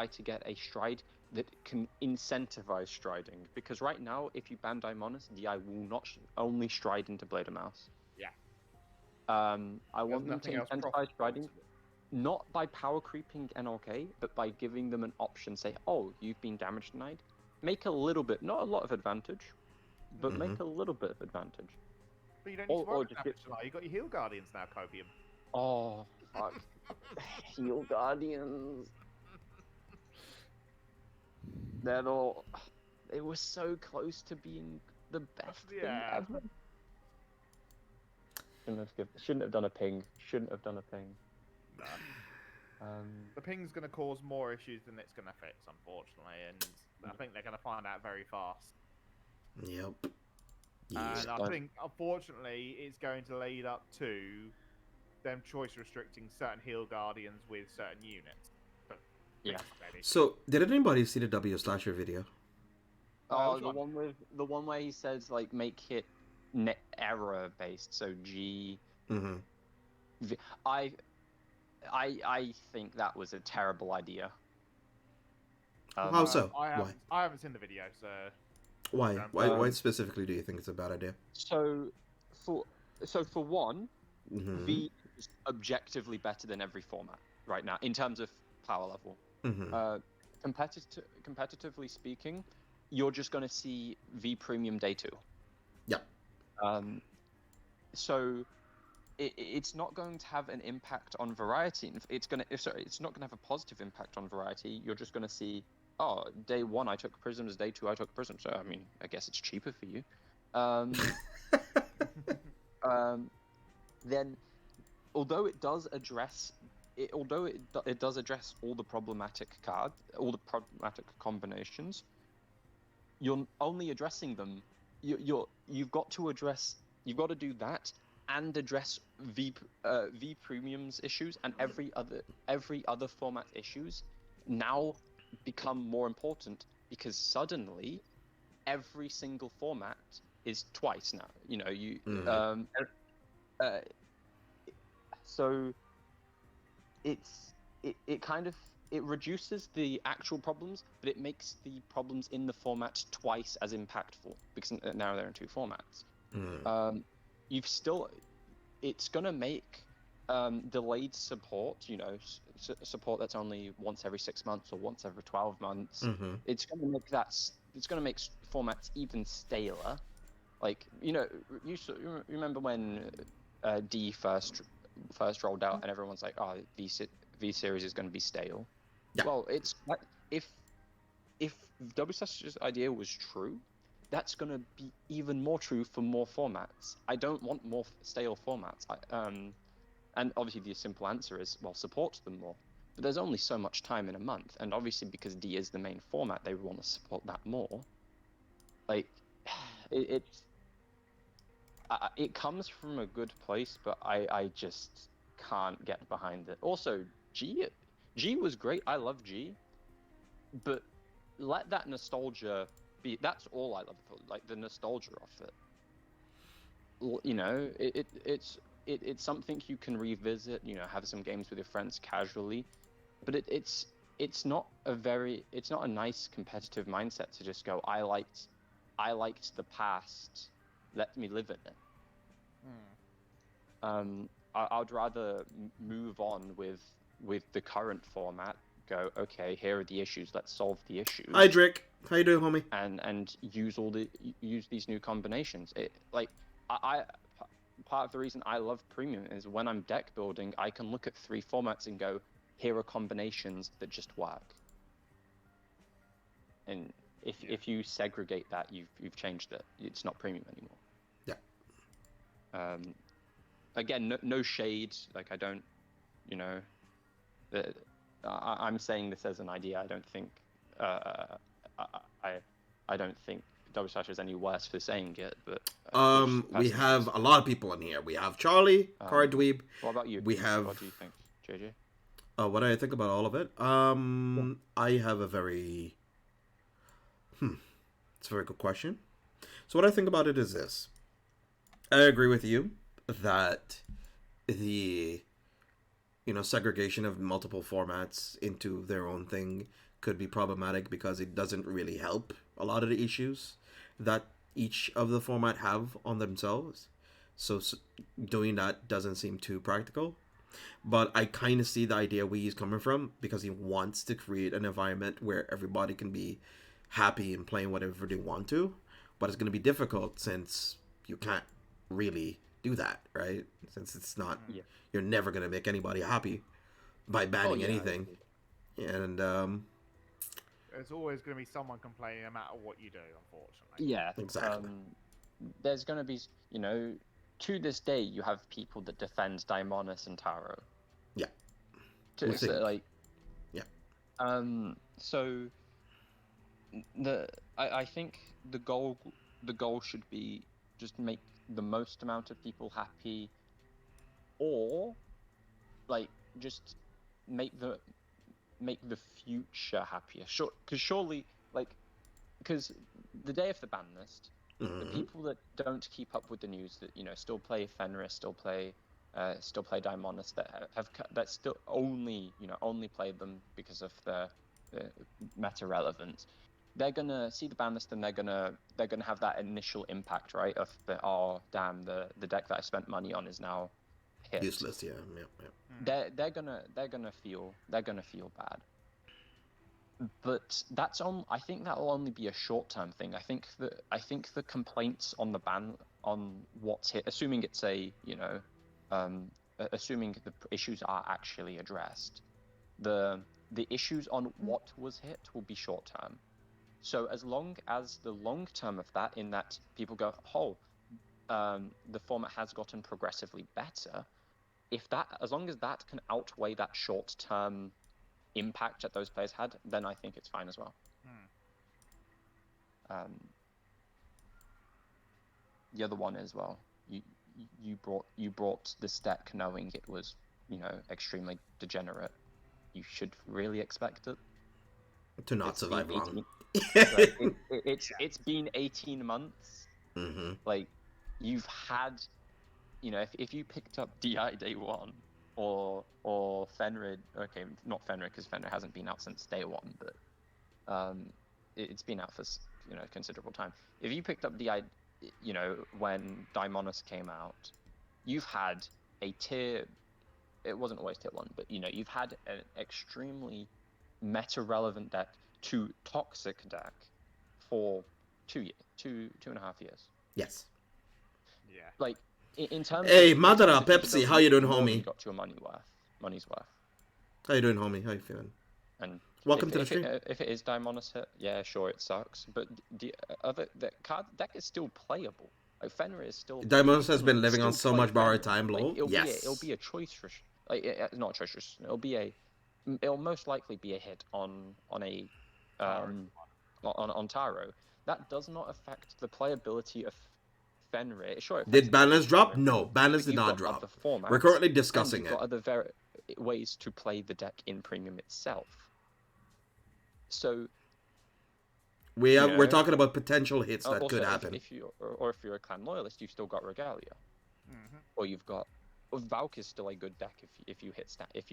try to get a stride that can incentivize striding. Because right now, if you ban Daimonis, DI will not only stride into Blade of Mouse. Yeah. I want them to incentivize striding, not by power creeping NLK, but by giving them an option. Say, oh, you've been damage denied. Make a little bit, not a lot of advantage, but make a little bit of advantage. But you don't need to worry about damage denied. You've got your Heal Guardians now, Copium. Oh, fuck. Heal Guardians. They were so close to being the best thing ever. Shouldn't have done a ping. Shouldn't have done a ping. No. The ping's going to cause more issues than it's going to fix, unfortunately, and I think they're going to find out very fast. Yep. And I think, unfortunately, it's going to lead up to them choice restricting certain Heal Guardians with certain units. But yeah. So, did anybody see the W Slasher video? Oh, the one where he says like make it error based. So G. V. I think that was a terrible idea. How so? I haven't seen the video, so. Why? Why specifically do you think it's a bad idea? So for one, V is objectively better than every format right now in terms of power level. Competitively speaking, you're just going to see V Premium Day 2. Yeah. So it's not going to have an impact on variety. It's not going to have a positive impact on variety. You're just going to see, oh, day 1 I took prisms, day 2 I took prisms. So I mean, I guess it's cheaper for you. Then, although it does address all the problematic cards, all the problematic combinations, you're only addressing them. You've got to do that and address V premiums issues and every other format issues now become more important because suddenly every single format is twice now. You know, so it reduces the actual problems, but it makes the problems in the format twice as impactful because now they're in 2 formats. It's gonna make delayed support, you know, support that's only once every 6 months or once every 12 months. It's gonna make formats even staler. Like, you know, you remember when D first rolled out and everyone's like, oh, V series is going to be stale. Yeah. Well, it's if WSS's idea was true, that's going to be even more true for more formats. I don't want more stale formats. And obviously the simple answer is, well, support them more. But there's only so much time in a month, and obviously because D is the main format, they want to support that more. Like, it comes from a good place, but I just can't get behind it. Also, G was great. I love G, but let that nostalgia be. That's all I love, like the nostalgia of it. You know, it's something you can revisit. You know, have some games with your friends casually, but it's not a nice competitive mindset to just go, I liked the past, let me live in it. I'd rather move on with the current format. Go, okay, here are the issues. Let's solve the issues. Hi, Drake. How you doing, homie? And use these new combinations. Part of the reason I love Premium is when I'm deck building, I can look at 3 formats and go, here are combinations that just work. And if you segregate that, you've changed it. It's not Premium anymore. Yeah. Again, no shade. Like, I don't, you know, I'm saying this as an idea. I don't think I don't think WSlash is any worse for saying it. But we have a lot of people in here. We have Charlie, Cardweeb. What about you? We have. What do you think, JJ? What do I think about all of it? I have a very. It's a very good question. So what I think about it is this. I agree with you that the segregation of multiple formats into their own thing could be problematic because it doesn't really help a lot of the issues that each of the format have on themselves. So doing that doesn't seem too practical. But I kind of see the idea where he's coming from, because he wants to create an environment where everybody can be happy and playing whatever they want to. But it's going to be difficult since you can't really do that, right? Since it's not, you're never going to make anybody happy by banning anything. And there's always going to be someone complaining no matter what you do, unfortunately. Yeah, exactly. There's going to be, to this day, you have people that defend Daimonis and Taro. Yeah. So I think the goal should be just make the most amount of people happy, or just make the future happier. Sure, because the day of the ban list, the people that don't keep up with the news, that still play Fenris, still play Daimonis, that still only play them because of the meta relevance, they're gonna see the ban list and they're gonna have that initial impact, right? Of the deck that I spent money on is now hit. Useless, yeah. They're gonna feel bad. But I think that will only be a short-term thing. I think the complaints on the ban, on what's hit, assuming it's assuming the issues are actually addressed, the issues on what was hit will be short-term. So as long as the long term of that, in that people go, the format has gotten progressively better, as long as that can outweigh that short-term impact that those players had, then I think it's fine as well. The other one as well, you brought this deck knowing it was extremely degenerate. You should really expect it to not survive long. It's been 18 months. You've had, if you picked up DI day one, or Fenrir, okay, not Fenrir because Fenrir hasn't been out since day one, but it's been out for a considerable time. If you picked up DI, when Daimonis came out, you've had a tier. It wasn't always tier 1, but you've had an extremely meta relevant deck to toxic deck for 2 and a half years. Yes. Yeah. In terms. Hey, Madara Pepsi, how you doing, homie? You got your money's worth. How you doing, homie? How you feeling? And welcome to the stream. If it is Daimonis hit, yeah, sure, it sucks. But the deck is still playable. Fenrir is still. Daimonis has been living on so much borrowed time, lol. It'll be a choice for. Not a choice. It'll most likely be a hit on Taro. That does not affect the playability of Fenrir. Sure. Did Banless drop? No, Banless did not drop. We're currently discussing it. You've got other ways to play the deck in Premium itself. So. We're talking about potential hits that also, could happen. If you're a clan loyalist, you've still got Regalia, or you've got. Valk is still a good deck if you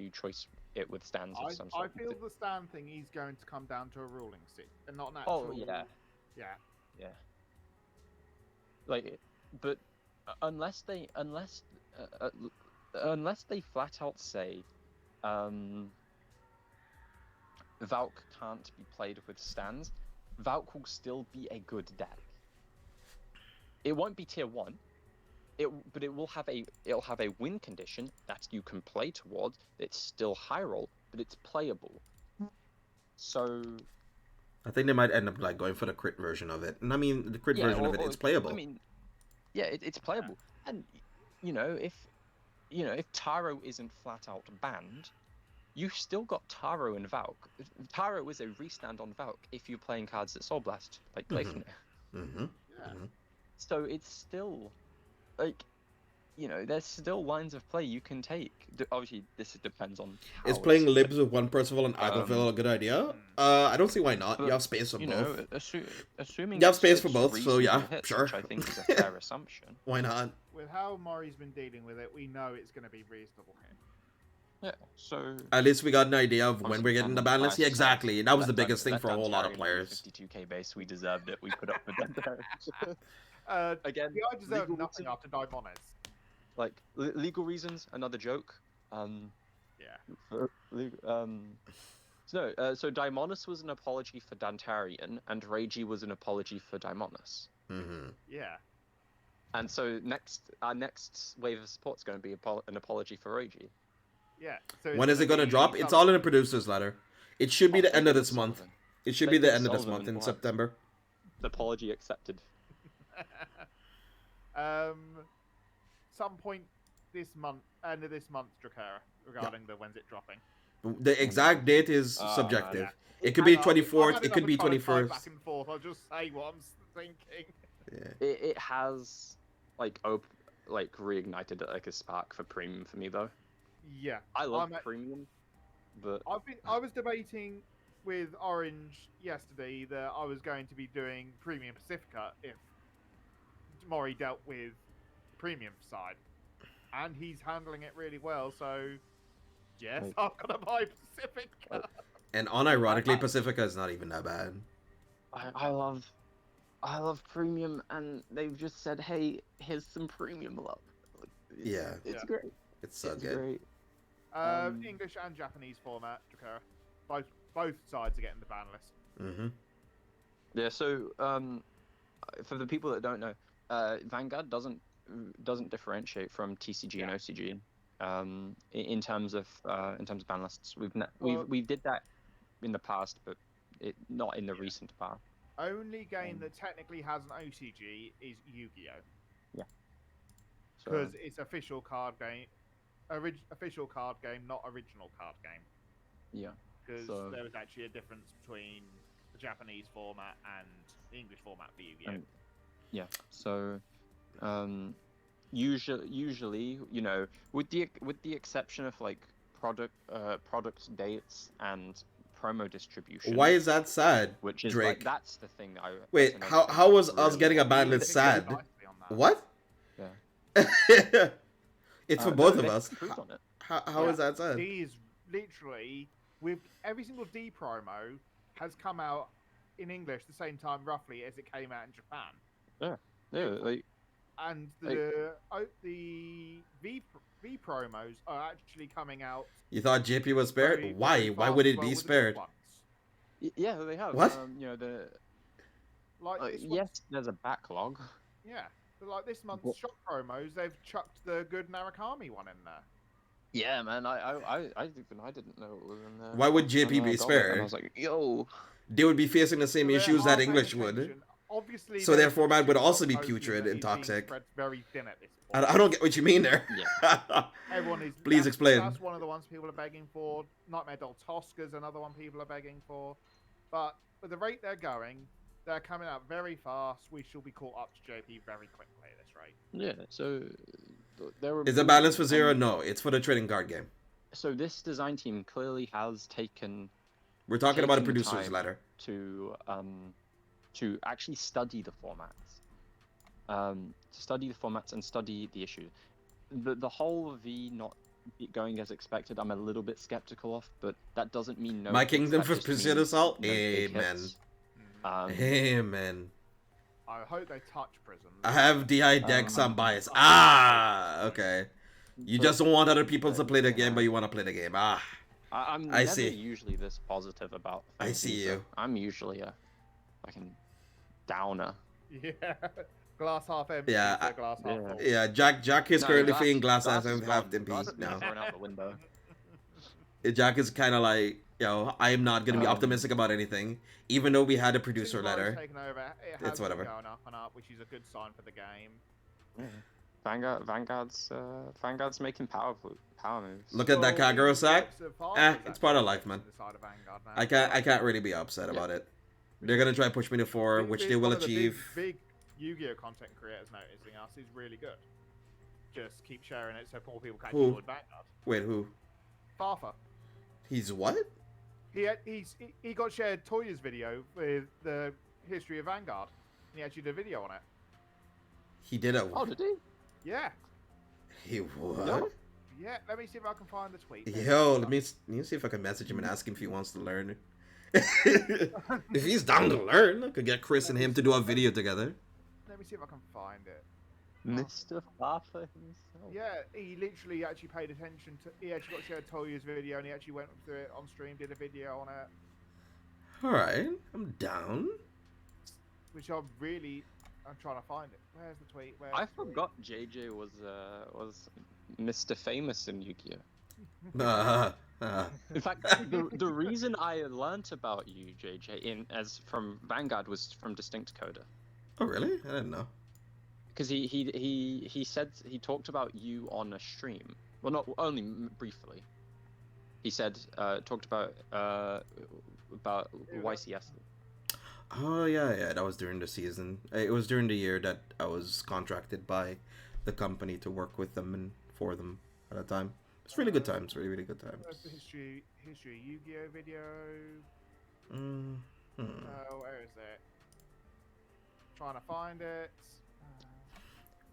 choice it with stands of some sort. I feel the stand thing is going to come down to a ruling seat and not natural. Oh yeah. But unless they flat out say, Valk can't be played with stands, Valk will still be a good deck. It won't be tier 1. But it'll have a win condition that you can play towards. It's still high roll, but it's playable. So I think they might end up going for the crit version of it. And I mean, the crit version of it, it's playable. I mean, yeah, it's playable. And if Taro isn't flat out banned, you've still got Taro and Valk. Taro is a restand on Valk if you're playing cards that Soul Blast, like Gleipnir. So it's still. There's still lines of play you can take. Obviously, this depends on. Is playing Libs with one Percival and Aquaville a good idea? I don't see why not. You have space for both. Assuming you have space for both, so yeah, hits, sure. Which I think is a fair assumption. Why not? With how Mori's been dealing with it, we know it's going to be reasonable hit. Yeah. So At least we got an idea of I'm when just we're getting the ban list. Yeah, exactly. That was the biggest thing for a whole lot of players. 52k base. We deserved it. We put up for Dantarian. Again, I deserve legal nothing reason- after Daimones. like legal reasons. Another joke. Yeah. So Daimonis was an apology for Dantarian, and Reiji was an apology for Daimonis. Mm-hmm. Yeah. And so our next wave of support is going to be an apology for Reiji. Yeah. So When is it going to drop? It's all in the producer's letter. It should be the end of this month. It should be the end of this month in September. The apology accepted. Some point this month, end of this month, Drakara, regarding the when's it dropping. The exact date is subjective. Yeah. It could be Hang on, 24th. I've It could be had enough of trying to type 21st. Back and forth. I'll just say what I'm thinking. Yeah. It has reignited like a spark for premium for me though. Yeah. I love premium, but I was debating with Orange yesterday that I was going to be doing Premium Pacifica if Mori dealt with the premium side, and he's handling it really well. So yes, I'm gonna buy Pacifica. And unironically, Pacifica is not even that bad. I love premium, and they've just said, hey, here's some premium love. It's great. It's so it's good. Great. English and Japanese format, Drakara. Both sides are getting the ban list. Mm-hmm. Yeah. So for the people that don't know, Vanguard doesn't differentiate from TCG and OCG in terms of ban lists. We did that in the past, but not in the recent past. Only game that technically has an OCG is Yu-Gi-Oh. Yeah. Because it's official card game, official card game, not original card game. Yeah. Because there was actually a difference between the Japanese format and the English format for Yu-Gi-Oh. Yeah. So, usually, you know, with the exception of like product dates and promo distribution. Why is that sad? Which is Drake? Like, that's the thing. Wait, how was us getting a ban list sad? What? Yeah. It's for both of they us. improved on it. How is that sad? D is literally, with every single D promo, has come out in English the same time roughly as it came out in Japan. Yeah. And the V promos are actually coming out. You thought JP was spared? Why? Why would it be spared? Yeah, they have. What? You know, like yes, there's a backlog. Yeah, but like this month's shop promos, they've chucked the good Narakami one in there. Yeah, man. I didn't know it was in there. Why would JP be spared? I was like, yo. They would be facing the same issues that English would. Obviously, so their format would also be putrid and toxic. Very thin at this point. I don't get what you mean there. Yeah. Everyone is. Please explain. That's one of the ones people are begging for. Nightmare Doll Tosca's another one people are begging for. But with the rate they're going, they're coming out very fast. We shall be caught up to JP very quickly at this rate. Yeah. So there were. Is it balance for Zero? No, it's for the trading card game. So this design team clearly has taken. We're talking about a producer's letter. To actually study the formats, and study the issue. The whole V not going as expected, I'm a little bit skeptical of, but that doesn't mean no. My kingdom for Precision Assault. Amen. Amen. I hope they touch Prism. I have DI decks on bias. Okay. You just don't want other people to play the game, but you want to play the game. I'm never usually this positive about things. I see you. I'm usually a fucking downer. Yeah. Glass half empty. Yeah. Glass half full. Yeah. Jack is currently feeling glass half empty now. Thrown out the window. Jack is kind of like, I am not gonna be optimistic about anything, even though we had a producer letter. It's whatever. Going up and up, which is a good sign for the game. Yeah. Vanguard's making power moves. Look at that Kagero sack. It's part of life, man. I can't really be upset about it. They're gonna try to push me to 4, which they will achieve. Big Yu-Gi-Oh content creators noticing us is really good. Just keep sharing it so more people can join Vanguard. Wait, who? Farfa. He's what? He got shared Toya's video with the history of Vanguard. And he actually did a video on it. He did a. Oh, did he? Yeah. He what? No. Yeah, let me see if I can find the tweet. Yo, let me see if I can message him and ask him if he wants to learn. If he's down to learn, I could get Chris and him to do a video together. Let me see if I can find it. Mr. Farfa himself. Yeah, he literally actually paid attention to. He actually got shared Toya's video, and he actually went through it on stream, did a video on it, All right, I'm down. which I'm trying to find it. Where's the tweet? Where's I the tweet? forgot JJ was Mr. Famous in Yu-Gi-Oh. In fact, the reason I learnt about you, JJ, from Vanguard was from Distinct Coder. Oh really? I didn't know. Because he said he talked about you on a stream. Well, not only briefly. He said talked about YCS. Oh yeah, that was during the season. It was during the year that I was contracted by the company to work with them and for them at the time. It's really good times, really good times. Where's the history Yu-Gi-Oh video? Where is it? Trying to find it.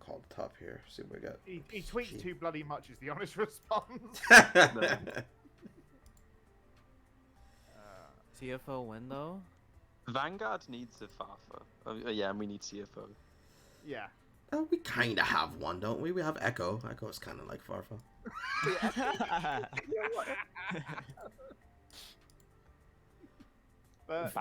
Call top here. See what we got. He tweets too bloody much is the honest response. CFO when though? Vanguard needs a Farfa. Yeah, and we need CFO. Yeah. We kind of have one, don't we? We have Echo. Echo is kind of like Farfa. But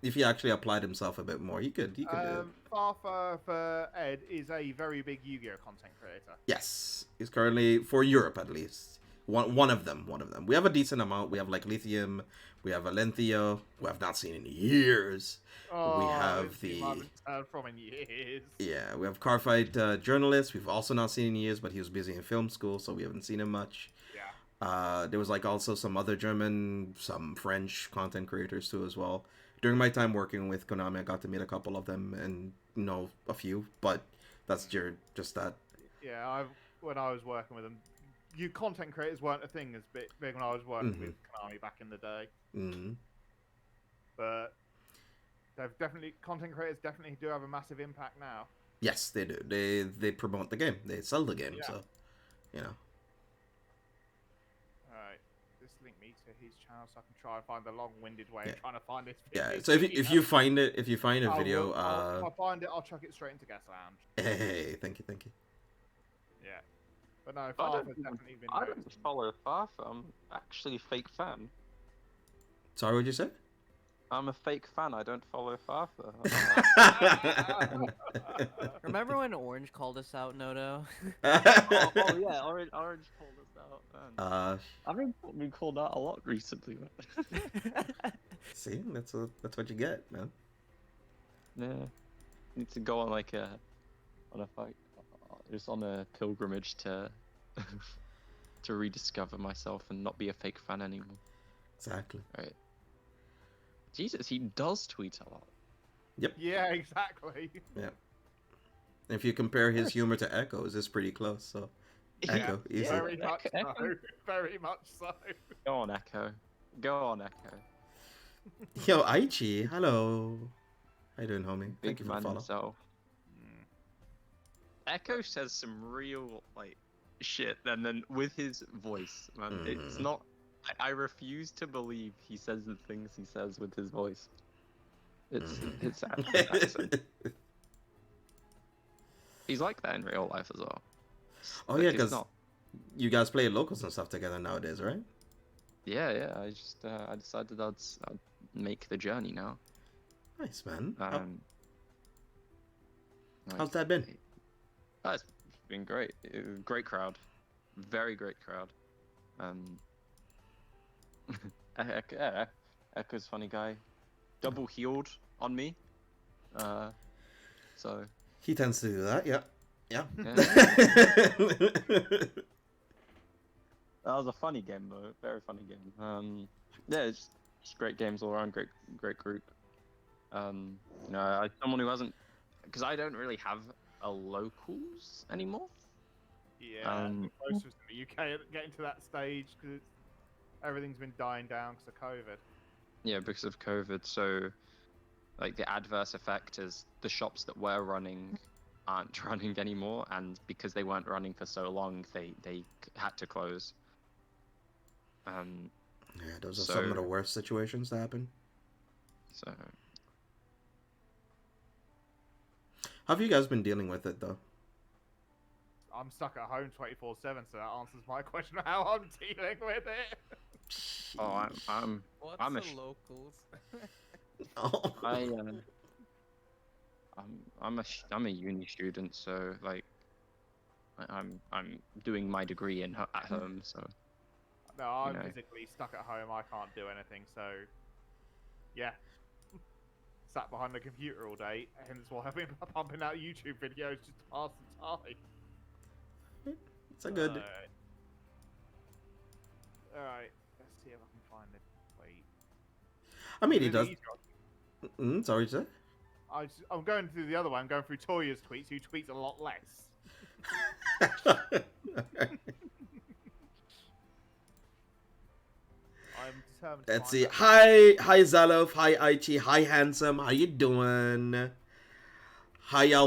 If he actually applied himself a bit more, he could do it. Farfa for Ed is a very big Yu-Gi-Oh content creator. Yes, he's currently for Europe at least. One of them. We have a decent amount. We have like Lithium. We have Valenthio, who I've not seen in years. Oh, we have the. I haven't heard from in years. Yeah, we have Cardfight journalist. We've also not seen in years, but he was busy in film school, so we haven't seen him much. Yeah. There was like also some other German, some French content creators too as well. During my time working with Konami, I got to meet a couple of them and know a few, but that's just that. Yeah, when I was working with them, content creators weren't a thing as big when I was working with Konami back in the day. Mm-hmm. But content creators definitely do have a massive impact now. Yes, they do. They promote the game. They sell the game, so you know. Alright, just link me to his channel so I can try and find the long-winded way of trying to find this video. Yeah, so if you find a video, if I find it, I'll chuck it straight into Guest Lounge. Hey, thank you. Yeah. But no, Farfa's definitely been I don't noticed. follow Farfa. I'm actually a fake fan. Sorry, what'd you say? I'm a fake fan. I don't follow Farfa. Remember when Orange called us out, Noto? oh yeah, Orange called us out. Man. I've been called out a lot recently. See, that's what you get, man. Yeah, need to go on just on a pilgrimage to to rediscover myself and not be a fake fan anymore. Exactly. Right. Jesus, he does tweet a lot. Yep. Yeah, exactly. Yeah. If you compare his humor to Echo's, it's pretty close. So, Echo, easy. Very much Echo. so. Very much so. Go on, Echo. Go on, Echo. Yo, Aichi, hello. How you doing, homie? Big Thank you for man the follow. himself. Echo says some real shit, and then with his voice, man, it's not. I refuse to believe he says the things he says with his voice. It's accent. He's like that in real life as well. Oh yeah, because you guys play locals and stuff together nowadays, right? Yeah. I decided I'd make the journey now. Nice, man. Like, How's that been? It's been great. Great crowd. Very great crowd. Echo's funny guy. Double healed on me. So. He tends to do that, yeah. Yeah. That was a funny game though. Very funny game. Yeah, it's just great games all around. Great group. As someone who hasn't, because I don't really have a locals anymore. Yeah, the closest to the UK getting to that stage because everything's been dying down because of COVID. Yeah, because of COVID. So, like the adverse effect is the shops that we're running aren't running anymore, and because they weren't running for so long, they had to close. Yeah, those are some of the worst situations to happen. So, How have you guys been dealing with it though? I'm stuck at home 24/7, so that answers my question of how I'm dealing with it. oh, I'm What's I'm a the sh- locals? Oh. I'm a uni student, so like I'm doing my degree at home, so No, I'm know. physically stuck at home. I can't do anything, so yeah. Sat behind the computer all day, hence why I've been pumping out YouTube videos just to pass the time. It's a good. Alright, let's see if I can find it. Wait. I mean, he Really does. easy. Sorry, sir. I'm going through the other one. I'm going through Toya's tweets, who tweets a lot less. I'm determined to Let's find see. out. Hi Zalov. Hi IT. Hi Handsome. How you doing? Hi y'all.